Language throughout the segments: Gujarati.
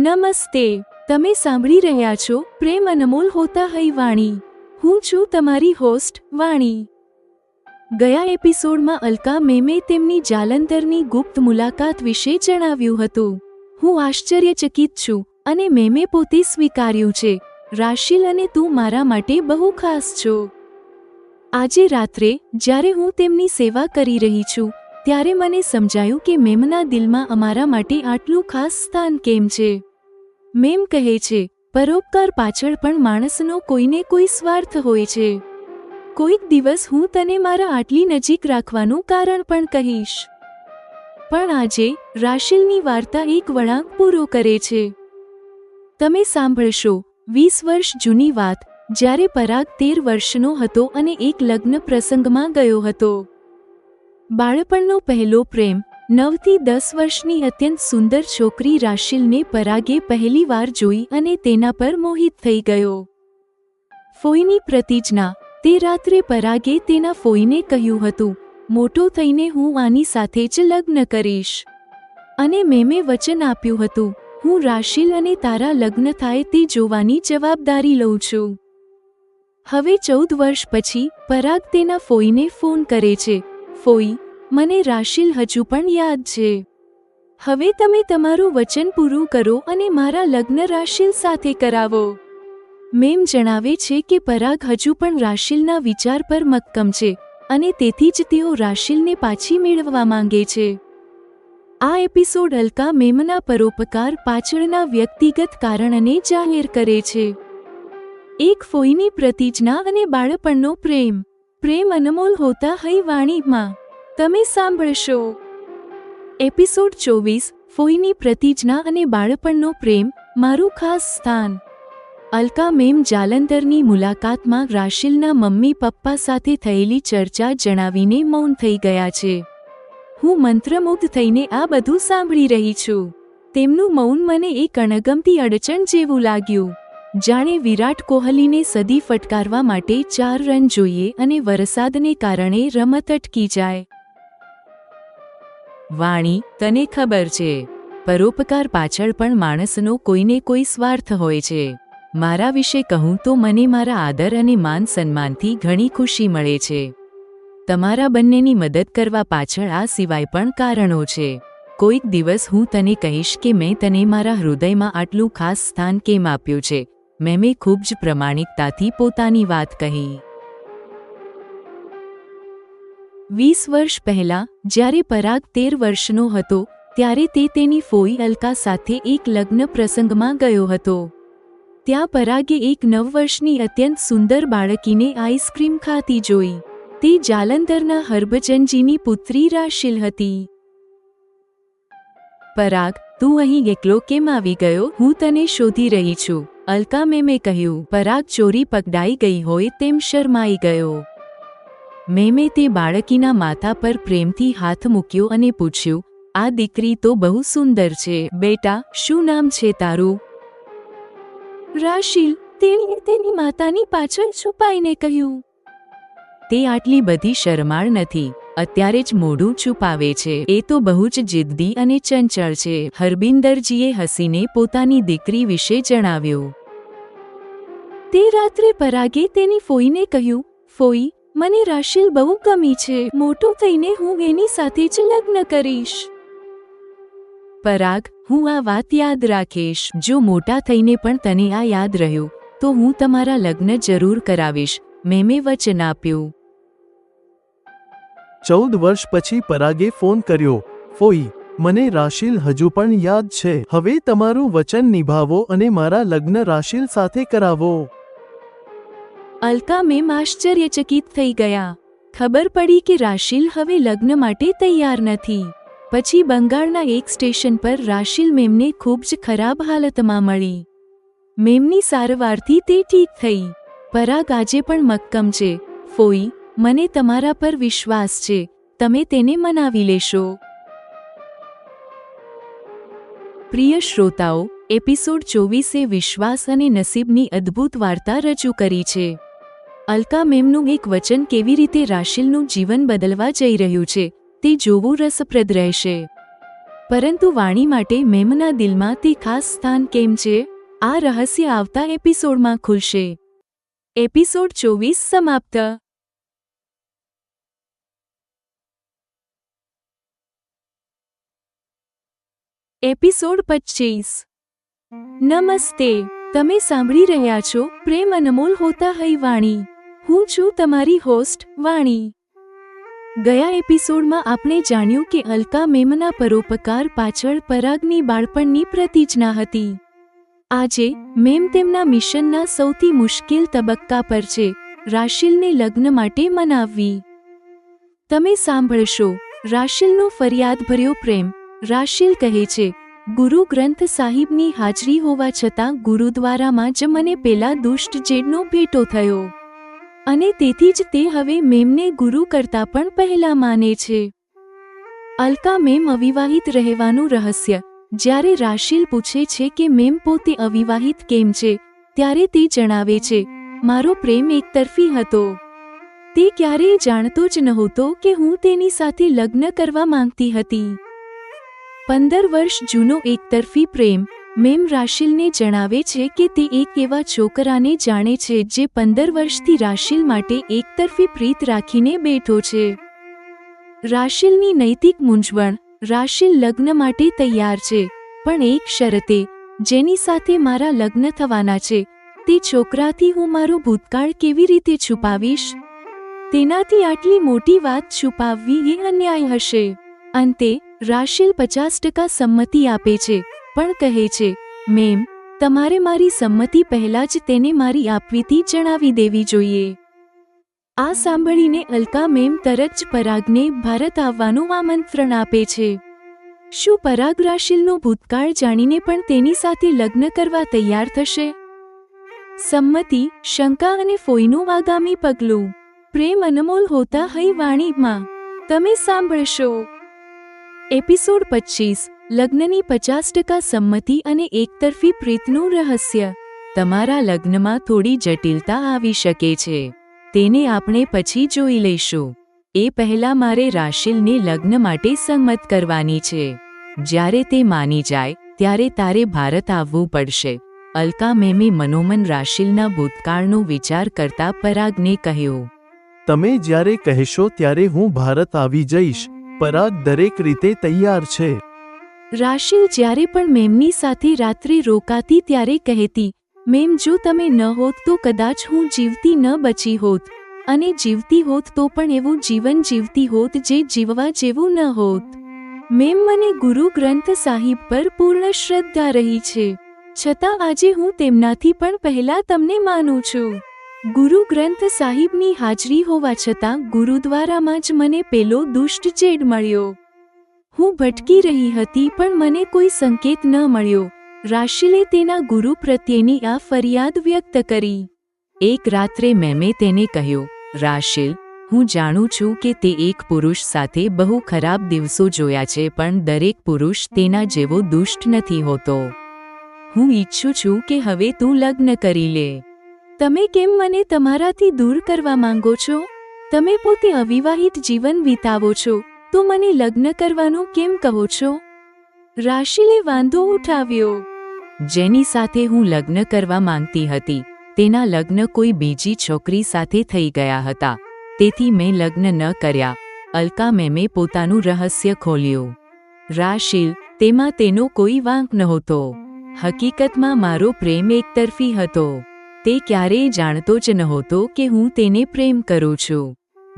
નમસ્તે, તમે સાંભળી રહ્યા છો પ્રેમ અનમોલ હોતા હૈ વાણી. હું છું તમારી હોસ્ટ વાણી. ગયા એપિસોડમાં અલકા મેમે તેમની જાલંધરની ગુપ્ત મુલાકાત વિશે જણાવ્યું હતું. હું આશ્ચર્યચકિત છું અને મેમે પોતે સ્વીકાર્યું છે, રાશિલ અને તું મારા માટે બહુ ખાસ છો. આજે રાત્રે જ્યારે હું તેમની સેવા કરી રહી છું ત્યારે મને સમજાયું કે મેમના દિલમાં અમારા માટે આટલું ખાસ સ્થાન કેમ છે. મેમ કહે છે, પરોપકાર પાછળ પણ માણસનો કોઈને કોઈ સ્વાર્થ હોય છે. કોઈક દિવસ હું તને મારા આટલી નજીક રાખવાનું કારણ પણ કહીશ. પણ આજે રાશિલની વાર્તા એક વળાંક પૂરો કરે છે. તમે સાંભળશો 20 વર્ષ જૂની વાત, જ્યારે પરાગ 13 વર્ષનો હતો અને એક લગ્ન પ્રસંગમાં ગયો હતો. બાળપણનો પહેલો પ્રેમ, 9 થી 10 વર્ષની અત્યંત સુંદર છોકરી રાશિલને પરાગે પહેલી વાર જોઈ અને તેના પર મોહિત થઈ ગયો. ફોઈની પ્રતિજ્ઞા. તે રાત્રે પરાગે તેના ફોઈને કહ્યું હતું, મોટો થઈને હું આની સાથે જ લગ્ન કરીશ. અને મેમે વચન આપ્યું હતું, હું રાશિલ અને તારા લગ્ન થાય તે જોવાની જવાબદારી લઉં છું. હવે 14 વર્ષ પછી પરાગ તેના ફોઈને ફોન કરે છે, ફોઈ, મને રાશિલ હજુ પણ યાદ છે. હવે તમે તમારું વચન પૂરું કરો અને મારા લગ્ન રાશિલ સાથે કરાવો. મેમ જણાવે છે કે પરાગ હજુ પણ રાશિલના વિચાર પર મક્કમ છે અને તેથી જ તેઓ રાશિલને પાછી મેળવવા માંગે છે. આ એપિસોડ અલકા મેમના પરોપકાર પાછળના વ્યક્તિગત કારણને જાહેર કરે છે. એક ફોઈની પ્રતિજ્ઞા અને બાળપણનો પ્રેમ. પ્રેમ અનમોલ હોતા હૈ વાણીમાં તમે સાંભળશો. એપિસોડ 24, ફોઈની પ્રતિજ્ઞા અને બાળપણનો પ્રેમ, મારું ખાસ સ્થાન. અલકા મેમ જાલંધરની મુલાકાતમાં રાશિલના મમ્મી પપ્પા સાથે થયેલી ચર્ચા જણાવીને મૌન થઈ ગયા છે. હું મંત્રમુગ્ધ થઈને આ બધું સાંભળી રહી છું. તેમનું મૌન મને એક અણગમતી અડચણ જેવું લાગ્યું. જાણે વિરાટ કોહલીને સદી ફટકારવા માટે 4 રન જોઈએ અને વરસાદને કારણે રમત અટકી જાય. વાણી, તને ખબર છે, પરોપકાર પાછળ પણ માણસનો કોઈને કોઈ સ્વાર્થ હોય છે. મારા વિશે કહું તો મને મારા આદર અને માન સન્માનથી ઘણી ખુશી મળે છે. તમારા બંનેની મદદ કરવા પાછળ આ સિવાય પણ કારણો છે. કોઈક દિવસ હું તને કહીશ કે મેં તને મારા હૃદયમાં આટલું ખાસ સ્થાન કેમ આપ્યું છે. મેમે ખૂબ જ પ્રમાણિકતાથી પોતાની વાત કહી. 20 વર્ષ પહેલાં, જ્યારે પરાગ 13 વર્ષનો હતો, ત્યારે તે તેની ફોઈ અલકા સાથે એક લગ્ન પ્રસંગમાં ગયો હતો. ત્યાં પરાગે એક 9 વર્ષની અત્યંત સુંદર બાળકીને આઈસ્ક્રીમ ખાતી જોઈ. તે જાલંધરના હરભજનજીની પુત્રી રાશિલ હતી. પરાગ, તું અહીં એકલો કેમ આવી ગયો? હું તને શોધી રહી છું, અલકા મેમે કહ્યું. પરાગ ચોરી પકડાઈ ગઈ હોય તેમ શરમાઈ ગયો. મેમે તે બાળકીના માથા પર પ્રેમથી હાથ મૂક્યો અને પૂછ્યું, આ દીકરી તો બહુ સુંદર છે. બેટા, શું નામ છે તારું? રાશિલ, તેણીએ તેની માતાની પાછળ છુપાઈને કહ્યું. તે આટલી બધી શરમાળ નથી, અત્યારે જ મોઢું છુપાવે છે. એ તો બહુ જ જિદ્દી અને ચંચળ છે. હરબિંદરજીએ હસીને પોતાની દીકરી વિશે જણાવ્યું. તે રાત્રે પરાગે તેની ફોઈને કહ્યું, ફોઈ, મને રાશિલ બહુ ગમી છે. મોટો થઈને હું એની સાથે જ લગ્ન કરીશ. પરાગ, હું આ વાત યાદ રાખીશ. જો મોટા થઈને પણ તને આ યાદ રહ્યું તો હું તમારા લગ્ન જરૂર કરાવીશ, મેમે વચન આપ્યું. 14 વર્ષ પછી પરાગે ફોન કર્યો, ફોઈ, મને રાશિલ હજુ પણ યાદ છે. હવે તમારું વચન નિભાવો અને મારા લગ્ન રાશિલ સાથે કરાવો. અલકા મેમ આશ્ચર્યચકિત થઈ ગયા. ખબર પડી કે રાશિલ હવે લગ્ન માટે તૈયાર નથી. પછી બંગાળના એક સ્ટેશન પર રાશિલ મેમને ખૂબ જ ખરાબ હાલતમાં મળી. મેમની સારવારથી તે ઠીક થઈ. પરાગ આજે પણ મક્કમ છે, ફોઈ, મને તમારા પર વિશ્વાસ છે, તમે તેને મનાવી લેશો. પ્રિય શ્રોતાઓ, એપિસોડ 24એ વિશ્વાસ અને નસીબની અદ્ભુત વાર્તા રજૂ કરી છે. અલકા મેમનું એક વચન કેવી રીતે રાશિલનું જીવન બદલવા જઈ રહ્યું છે તે જોવું રસપ્રદ રહેશે. પરંતુ વાણી માટે મેમના દિલમાં તે ખાસ સ્થાન કેમ છે, આ રહસ્ય આવતા એપિસોડમાં ખુલશે. એપિસોડ 24 સમાપ્ત. એપિસોડ 25. નમસ્તે. તમે સાંભળી રહ્યા છો પ્રેમ અનમોલ હોતા હૈ વાણી. હું છું તમારી હોસ્ટ વાણી. ગયા એપિસોડમાં આપણે જાણ્યું કે અલકા મેમના પરોપકાર પાછળ પરાગની બાળપણની પ્રતિજ્ઞા હતી. આજે મેમ તેમના મિશનના સૌથી મુશ્કેલ તબક્કા પર છે, રાશિલને લગ્ન માટે મનાવવી. તમે સાંભળશો રાશિલનો ફરિયાદભર્યો પ્રેમ. રાશિલ કહે છે, ગુરુ ગ્રંથ સાહિબની હાજરી હોવા છતાં ગુરુદ્વારામાં જ મને પેલા દુષ્ટ જેડનો ભેટો થયો, અને તેથી જ તે હવે મેમને ગુરુ કરતાં પણ પહેલા માને છે. અલકા મેમ અવિવાહિત રહેવાનું રહસ્ય. જ્યારે રાશિલ પૂછે છે કે મેમ પોતે અવિવાહિત કેમ છે, ત્યારે તે જણાવે છે, મારો પ્રેમ એકતરફી હતો. તે ક્યારેય જાણતો જ નહોતો કે હું તેની સાથે લગ્ન કરવા માંગતી હતી. 15 વર્ષ જૂનો એકતરફી પ્રેમ. મેમ રાશિલને જણાવે છે કે તે એક એવા છોકરાને જાણે છે જે 15 વર્ષથી રાશિલ માટે એકતરફી પ્રીત રાખીને બેઠો છે. રાશિલની નૈતિક મૂંઝવણ. રાશિલ લગ્ન માટે તૈયાર છે, પણ એક શરતે, જેની સાથે મારા લગ્ન થવાના છે, તે છોકરાથી હું મારો ભૂતકાળ કેવી રીતે છુપાવીશ? તેનાથી આટલી મોટી વાત છુપાવવી એ અન્યાય હશે. અંતે રાશિલ 50% સંમતિ આપે છે, પણ કહે છે, મેમ, તમારે મારી સંમતિ પહેલા જ તેને મારી આપવીતી જણાવી દેવી જોઈએ. આ સાંભળીને અલકા મેમ તરત જ પરાગને ભારત આવવાનું આમંત્રણ આપે છે. શું પરાગ રાશિલનો ભૂતકાળ જાણીને પણ તેની સાથે લગ્ન કરવા તૈયાર થશે? સંમતિ, શંકા અને ફોઈનું આગામી પગલું. પ્રેમ અનમોલ હોતા હૈ વાણીમાં તમે સાંભળશો. એપિસોડ 25. લગ્નની 50% સંમતિ અને એકતરફી પ્રીતનું રહસ્ય. તમારા લગ્નમાં થોડી જટિલતા આવી શકે છે. તેને આપણે પછી જોઈ લઈશું. એ પહેલા મારે રાશિલને લગ્ન માટે સંમત કરવાની છે. જ્યારે તે માની જાય ત્યારે તારે ભારત આવવું પડશે. અલકા મેમે મનોમન રાશિલના ભૂતકાળનો વિચાર કરતા પરાગને કહ્યું, તમે જ્યારે કહેશો ત્યારે હું ભારત આવી જઈશ. પરાગ દરેક રીતે તૈયાર છે. રાશિલ જ્યારે પણ મેમની સાથે રાત્રે રોકાતી ત્યારે કહેતી, મેમ, જો તમે ન હોત તો કદાચ હું જીવતી ન બચી હોત, અને જીવતી હોત તો પણ એવું જીવન જીવતી હોત જે જીવવા જેવું ન હોત. મેમ, મને ગુરુ ગ્રંથ સાહિબ પર પૂર્ણ શ્રદ્ધા રહી છે, છતાં આજે હું તેમનાથી પણ પહેલા તમને માનું છું. ગુરુ ગ્રંથ સાહિબની હાજરી હોવા છતાં ગુરુદ્વારામાં જ મને પેલો દુષ્ટ જેડ મળ્યો. હું ભટકી રહી હતી પણ મને કોઈ સંકેત ન મળ્યો. રાશિલે તેના ગુરુ પ્રત્યેની આ ફરિયાદ વ્યક્ત કરી. એક રાત્રે મેમે તેને કહ્યું, રાશિલ, હું જાણું છું કે તે એક પુરુષ સાથે બહુ ખરાબ દિવસો જોયા છે, પણ દરેક પુરુષ તેના જેવો દુષ્ટ નથી હોતો. હું ઈચ્છું છું કે હવે તું લગ્ન કરી લે. તમે કેમ મને તમારાથી દૂર કરવા માંગો છો? તમે પોતે અવિવાહિત જીવન વિતાવો છો, તો મને લગ્ન કરવાનું કેમ કહો છો? રાશિલે વાંધો ઉઠાવ્યો. જેની સાથે હું લગ્ન કરવા માંગતી હતી, તેના લગ્ન કોઈ બીજી છોકરી સાથે થઈ ગયા હતા, તેથી મેં લગ્ન ન કર્યા. અલકા મેમે પોતાનું રહસ્ય ખોલ્યું. રાશિલ, તેમાં તેનો કોઈ વાંક નહોતો. હકીકતમાં મારો પ્રેમ એકતરફી હતો. તે ક્યારેય જાણતો જ નહોતો કે હું તેને પ્રેમ કરું છું.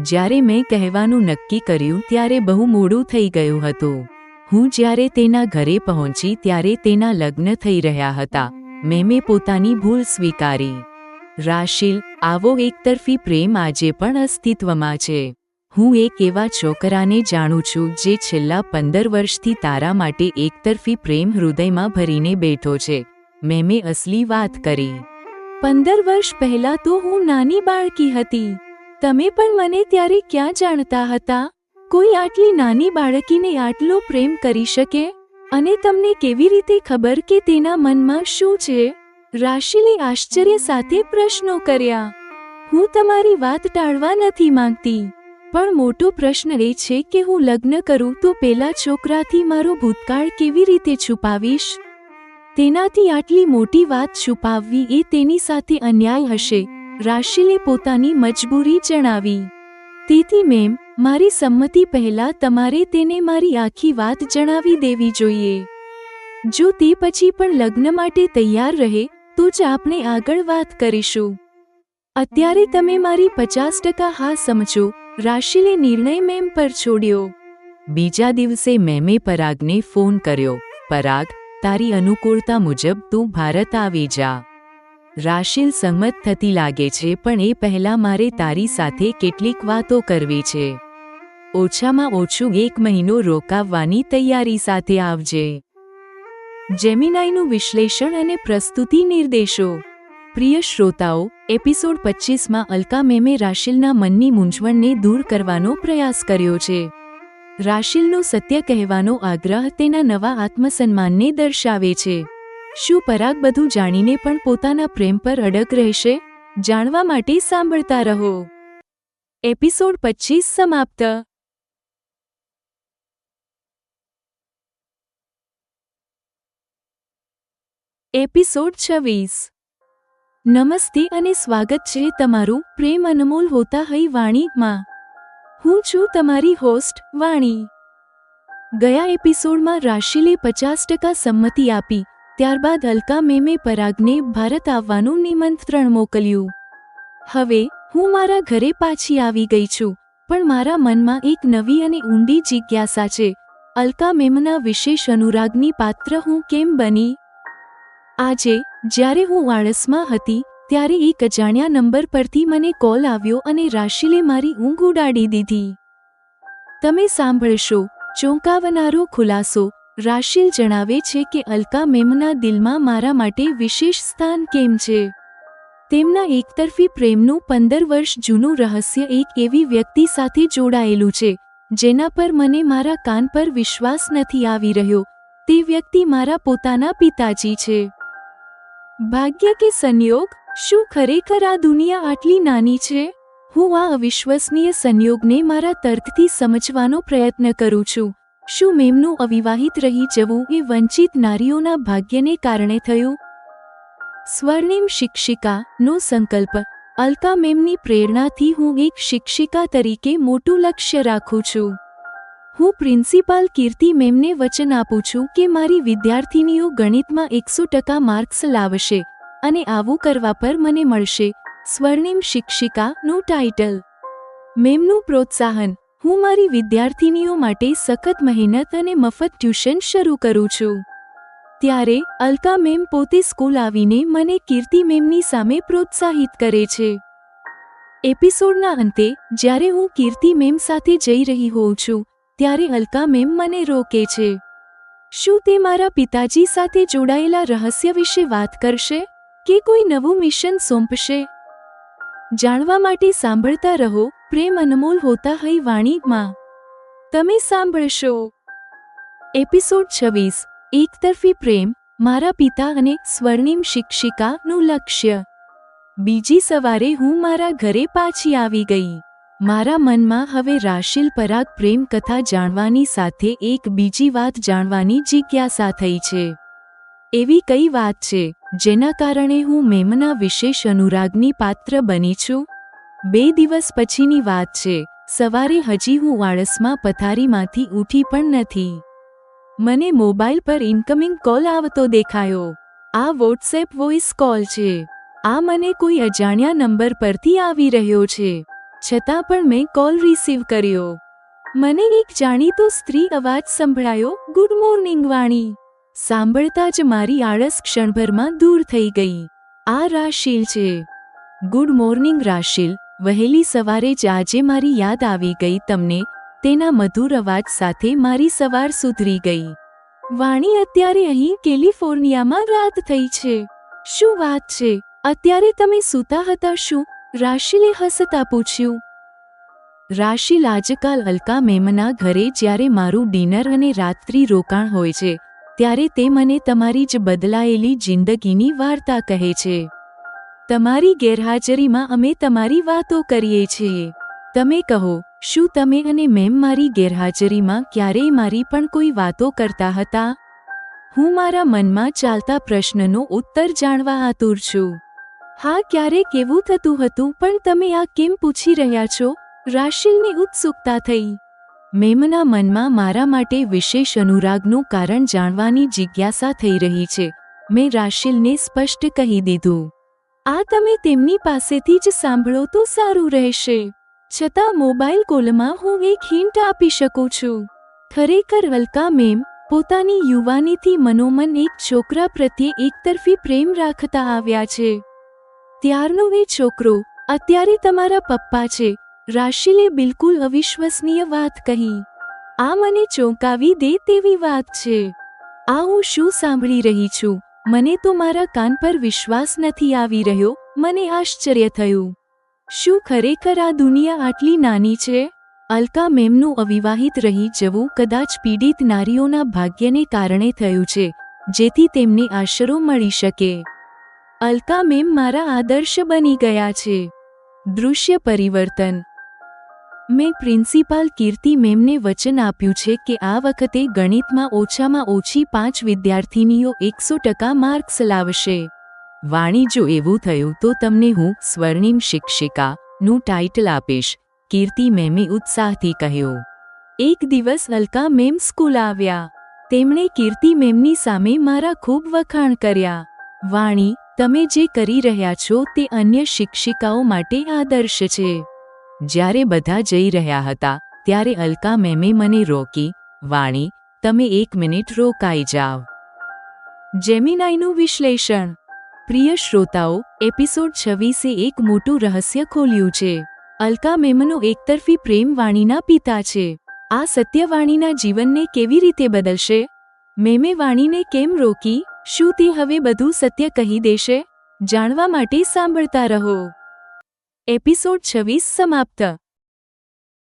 જ્યારે મેં કહેવાનું નક્કી કર્યું ત્યારે બહુ મોડું થઈ ગયું હતું. હું જ્યારે તેના ઘરે પહોંચી ત્યારે તેના લગ્ન થઈ રહ્યા હતા. મેમે પોતાની ભૂલ સ્વીકારી. રાશિલ, આવો એકતરફી પ્રેમ આજે પણ અસ્તિત્વમાં છે. હું એક એવા છોકરાને જાણું છું જે છેલ્લા 15 વર્ષથી તારા માટે એકતરફી પ્રેમ હૃદયમાં ભરીને બેઠો છે. મેમે અસલી વાત કરી. 15 વર્ષ પહેલા તો હું નાની બાળકી હતી. તમે પણ મને ત્યારે ક્યાં જાણતા હતા? કોઈ આટલી નાની બાળકીને આટલો પ્રેમ કરી શકે? અને તમને કેવી રીતે ખબર કે તેના મનમાં શું છે? રાશિલે આશ્ચર્ય સાથે પ્રશ્નો કર્યા. હું તમારી વાત ટાળવા નથી માંગતી, પણ મોટો પ્રશ્ન એ છે કે હું લગ્ન કરું તો પેલા છોકરાથી મારો ભૂતકાળ કેવી રીતે છુપાવીશ? તેનાથી આટલી મોટી વાત છુપાવવી એ તેની સાથે અન્યાય હશે, રાશિલે પોતાની મજબૂરી જણાવી. તેથી મેમ, મારી સંમતિ પહેલા તમારે તેને મારી આખી વાત જણાવી દેવી જોઈએ. જો તે પછી પણ લગ્ન માટે તૈયાર રહે તો જ આપણે આગળ વાત કરીશું. અત્યારે તમે મારી 50% હા સમજો, રાશિલે નિર્ણય મેમ પર છોડ્યો. બીજા દિવસે મેમે પરાગને ફોન કર્યો. પરાગ, તારી અનુકૂળતા મુજબ તું ભારત આવી જા. રાશિલ સંમત થતી લાગે છે, પણ એ પહેલા મારે તારી સાથે કેટલીક વાતો કરવી છે. ઓછામાં ઓછું 1 મહિનો રોકાવવાની તૈયારી સાથે આવજે. જેમિનાઈનું વિશ્લેષણ અને પ્રસ્તુતિ નિર્દેશો. પ્રિય શ્રોતાઓ, એપિસોડ 25માં અલકા મેમે રાશિલના મનની મૂંઝવણને દૂર કરવાનો પ્રયાસ કર્યો છે. રાશિલનો સત્ય કહેવાનો આગ્રહ તેના નવા આત્મસન્માનને દર્શાવે છે. શું પરાગ બધું જાણીને પણ પોતાના પ્રેમ પર અડગ રહેશે? જાણવા માટે સાંભળતા રહો. એપિસોડ 25 સમાપ્ત. એપિસોડ 26. નમસ્તે અને સ્વાગત છે તમારું પ્રેમ અનમોલ હોતા હૈ વાણીમાં. હું છું તમારી હોસ્ટ વાણી. ગયા એપિસોડમાં રાશિલે 50% સંમતિ આપી. ત્યારબાદ અલકા મેમે પરાગને ભારત આવવાનું નિમંત્રણ મોકલ્યું. હવે હું મારા ઘરે પાછી આવી ગઈ છું, પણ મારા મનમાં એક નવી અને ઊંડી જિજ્ઞાસા છે. અલકા મેમના વિશેષ અનુરાગની પાત્ર હું કેમ બની? આજે જ્યારે હું આળસમાં હતી ત્યારે એક અજાણ્યા નંબર પરથી મને કોલ આવ્યો અને રાશિલે મારી ઊંઘ ઉડાડી દીધી. તમે સાંભળશો ચોંકાવનારો ખુલાસો. રાશિલ જણાવે છે કે અલકા મેમના દિલમાં મારા માટે વિશેષ સ્થાન કેમ છે. તેમના એકતરફી પ્રેમનું 15 વર્ષ જૂનું રહસ્ય એક એવી વ્યક્તિ સાથે જોડાયેલું છે જેના પર મને મારા કાન પર વિશ્વાસ નથી આવી રહ્યો. તે વ્યક્તિ મારા પોતાના પિતાજી છે. ભાગ્ય કે સંયોગ? શું ખરેખર આ દુનિયા આટલી નાની છે? હું આ અવિશ્વસનીય સંયોગને મારા તર્કથી સમજવાનો પ્રયત્ન કરું છું. શું મેમનું અવિવાહિત રહી જવું એ વંચિત નારીઓના ભાગ્યને કારણે થયું? સ્વર્ણિમ શિક્ષિકાનો સંકલ્પ. અલકા મેમની પ્રેરણાથી હું એક શિક્ષિકા તરીકે મોટું લક્ષ્ય રાખું છું. હું પ્રિન્સિપાલ કીર્તિ મેમને વચન આપું છું કે મારી વિદ્યાર્થિનીઓ ગણિતમાં 100% માર્ક્સ લાવશે અને આવું કરવા પર મને મળશે સ્વર્ણિમ શિક્ષિકાનું ટાઇટલ. મેમનું પ્રોત્સાહન. હું મારી વિદ્યાર્થિનીઓ માટે સખત મહેનત અને મફત ટ્યુશન શરૂ કરું છું. ત્યારે અલકા મેમ પોતે સ્કૂલ આવીને મને કીર્તિ મેમની સામે પ્રોત્સાહિત કરે છે. એપિસોડના અંતે જ્યારે હું કીર્તિ મેમ સાથે જઈ રહી હોઉં છું ત્યારે અલકા મેમ મને રોકે છે. શું તે મારા પિતાજી સાથે જોડાયેલા રહસ્ય વિશે વાત કરશે કે કોઈ નવું મિશન સોંપશે? જાણવા માટે સાંભળતા રહો પ્રેમ અનમોલ હોતા હૈ વાણીમાં. તમે સાંભળશો એપિસોડ 26. એકતરફી પ્રેમ, મારા પિતા અને સ્વર્ણિમ શિક્ષિકાનું લક્ષ્ય. બીજી સવારે હું મારા ઘરે પાછી આવી ગઈ. મારા મનમાં હવે રાશિલ પરાગ પ્રેમ કથા જાણવાની સાથે એક બીજી વાત જાણવાની જિજ્ઞાસા થઈ છે. એવી કઈ વાત છે જેના કારણે હું મેમના વિશેષ અનુરાગની પાત્ર બની છું? 2 દિવસ પછીની વાત છે. સવારે હજી હું આળસમાં પથારીમાંથી ઉઠી પણ નથી. મને મોબાઈલ પર ઇનકમિંગ કોલ આવતો દેખાયો. આ વોટ્સએપ વોઇસ કોલ છે. આ મને કોઈ અજાણ્યા નંબર પરથી આવી રહ્યો છે. છતાં પણ મેં કોલ રિસીવ કર્યો. મને એક જાણીતો સ્ત્રી અવાજ સંભળાયો, ગુડ મોર્નિંગ વાણી. સાંભળતા જ મારી આળસ ક્ષણભરમાં દૂર થઈ ગઈ. આ રાશિલ છે. Good morning Rashil. વહેલી સવારે જ આજે મારી યાદ આવી ગઈ તમને. તેના મધુર અવાજ સાથે મારી સવાર સુધરી ગઈ. વાણી, અત્યારે અહીં કેલિફોર્નિયામાં રાત થઈ છે. શું વાત છે? અત્યારે તમે સૂતા હતા શું? રાશિલે હસતા પૂછ્યું. રાશિલ આજકાલ અલકા મેમના ઘરે જ્યારે મારું ડિનર અને રાત્રિ રોકાણ હોય છે ત્યારે તે મને તમારી જ બદલાયેલી જિંદગીની વાર્તા કહે છે. તમારી ગેરહાજરીમાં અમે તમારી વાતો કરીએ છીએ. તમે કહો, શું તમે અને મેમ મારી ગેરહાજરીમાં ક્યારેય મારી પણ કોઈ વાતો કરતા હતા? હું મારા મનમાં ચાલતા પ્રશ્નનો ઉત્તર જાણવા આતુર છું. હા, ક્યારેક એવું થતું હતું, પણ તમે આ કેમ પૂછી રહ્યા છો? રાશિલને ઉત્સુકતા થઈ. મેમના મનમાં મારા માટે વિશેષ અનુરાગનું કારણ જાણવાની જિજ્ઞાસા થઈ રહી છે. મેં રાશિલને સ્પષ્ટ કહી દીધું. આ તમે તેમની પાસેથી જ સાંભળો તો સારું રહેશે. છતાં મોબાઈલ કોલમાં હું એક હિન્ટ આપી શકું છું. ખરેખર અલકા મેમ પોતાની યુવાનીથી મનોમન એક છોકરા પ્રત્યે એકતરફી પ્રેમ રાખતા આવ્યા છે. ત્યારનો એ છોકરો અત્યારે તમારા પપ્પા છે. રાશિલે બિલકુલ અવિશ્વસનીય વાત કહી. આ મને ચોંકાવી દે તેવી વાત છે. આ હું શું સાંભળી રહી છું? મને તો મારા કાન પર વિશ્વાસ નથી આવી રહ્યો. મને આશ્ચર્ય થયું. શું ખરેખર આ દુનિયા આટલી નાની છે? અલકા મેમનું અવિવાહિત રહી જવું કદાચ પીડિત નારીઓના ભાગ્યને કારણે થયું છે, જેથી તેમને આશરો મળી શકે. અલકા મેમ મારા આદર્શ બની ગયા છે. દૃશ્ય પરિવર્તન. મેં પ્રિન્સિપાલ કીર્તિ મેમને વચન આપ્યું છે કે આ વખતે ગણિતમાં ઓછામાં ઓછી 5 વિદ્યાર્થીનીઓ 100% માર્ક્સ લાવશે. વાણી, જો એવું થયું તો તમને હું સ્વર્ણિમ શિક્ષિકાનું ટાઇટલ આપીશ, કીર્તિ મેમે ઉત્સાહથી કહ્યું. એક દિવસ અલકા મેમ સ્કૂલ આવ્યા. તેમણે કીર્તિ મેમની સામે મારા ખૂબ વખાણ કર્યા. વાણી, તમે જે કરી રહ્યા છો તે અન્ય શિક્ષિકાઓ માટે આદર્શ છે. જ્યારે બધા જઈ રહ્યા હતા ત્યારે અલકા મેમે મને રોકી. વાણી, તમે 1 મિનિટ રોકાઈ જાઓ. જેમિનાઈનું વિશ્લેષણ. પ્રિય શ્રોતાઓ, એપિસોડ 26એ એક મોટું રહસ્ય ખોલ્યું છે. અલકા મેમનો એકતરફી પ્રેમ વાણીના પિતા છે. આ સત્ય વાણીના જીવનને કેવી રીતે બદલશે? મેમે વાણીને કેમ રોકી? શું તે હવે બધું સત્ય કહી દેશે? જાણવા માટે સાંભળતા રહો. એપિસોડ 26 સમાપ્ત.